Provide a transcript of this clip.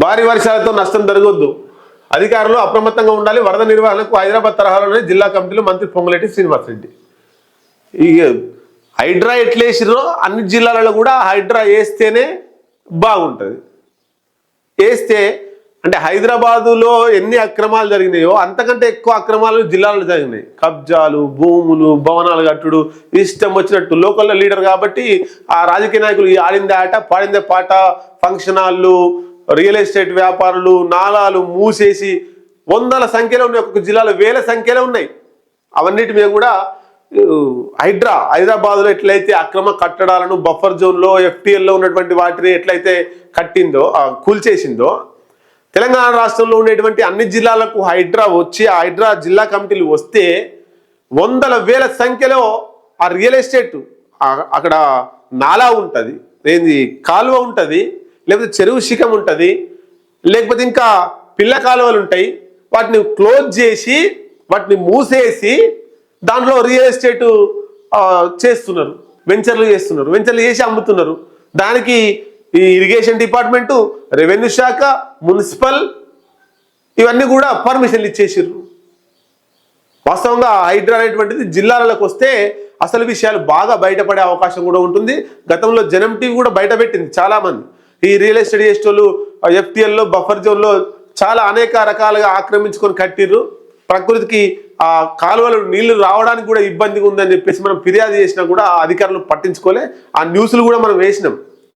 భారీ వర్షాలతో నష్టం జరగొద్దు, అధికారులు అప్రమత్తంగా ఉండాలి, వరద నిర్వహణకు హైదరాబాద్ తరహాలోనే జిల్లా కమిటీలు మంత్రి పొంగులేటి శ్రీనివాసరెడ్డి. ఈ హైడ్రా ఎట్లేసిరో అన్ని జిల్లాలలో కూడా హైడ్రా వేస్తేనే బాగుంటుంది. వేస్తే అంటే హైదరాబాదులో ఎన్ని అక్రమాలు జరిగినాయో అంతకంటే ఎక్కువ అక్రమాలు జిల్లాలో జరిగినాయి. కబ్జాలు, భూములు, భవనాలు కట్టుడు, ఇష్టం వచ్చినట్టు. లోకల్ లీడర్ కాబట్టి ఆ రాజకీయ నాయకులు ఆడిందే ఆట పాడిందే పాట, ఫంక్షన్ హాళ్ళు, రియల్ ఎస్టేట్ వ్యాపారులు, నాలాలు మూసేసి వందల సంఖ్యలో ఉన్నాయి, ఒక్కొక్క జిల్లాలో వేల సంఖ్యలో ఉన్నాయి. అవన్నిటి మీద కూడా హైదరాబాద్లో ఎట్లయితే అక్రమ కట్టడాలను బఫర్ జోన్లో ఎఫ్టీఎల్లో ఉన్నటువంటి వాటిని ఎట్లయితే కట్టిందో కూల్చేసిందో, తెలంగాణ రాష్ట్రంలో ఉండేటువంటి అన్ని జిల్లాలకు హైడ్రా వచ్చి ఆ హైడ్రా జిల్లా కమిటీలు వస్తే వందల వేల సంఖ్యలో ఆ రియల్ ఎస్టేట్ అక్కడ నాలా ఉంటుంది, ఏంది కాలువ ఉంటుంది, లేకపోతే చెరువు శిఖం ఉంటుంది, లేకపోతే ఇంకా పిల్ల కాలువలు ఉంటాయి. వాటిని క్లోజ్ చేసి వాటిని మూసేసి దాంట్లో రియల్ ఎస్టేట్ చేస్తున్నారు, వెంచర్లు చేసి అమ్ముతున్నారు. దానికి ఈ ఇరిగేషన్ డిపార్ట్మెంటు, రెవెన్యూ శాఖ, మున్సిపల్ ఇవన్నీ కూడా పర్మిషన్లు ఇచ్చేసారు. వాస్తవంగా హైడ్రా అనేటువంటిది జిల్లాలకు వస్తే అసలు విషయాలు బాగా బయటపడే అవకాశం కూడా ఉంటుంది. గతంలో జనం టీవీ కూడా బయటపెట్టింది చాలామంది. ఈ రియల్ ఎస్టేట్ చేసేటోళ్ళు ఎఫ్టీఎల్లో బఫర్ జోన్లో చాలా అనేక రకాలుగా ఆక్రమించుకొని కట్టిర్రు. ప్రకృతికి ఆ కాలువలు నీళ్లు రావడానికి కూడా ఇబ్బందిగా ఉందని చెప్పేసి మనం ఫిర్యాదు చేసినా కూడా అధికారులు పట్టించుకోలే. ఆ న్యూస్లు కూడా మనం వేసినాం.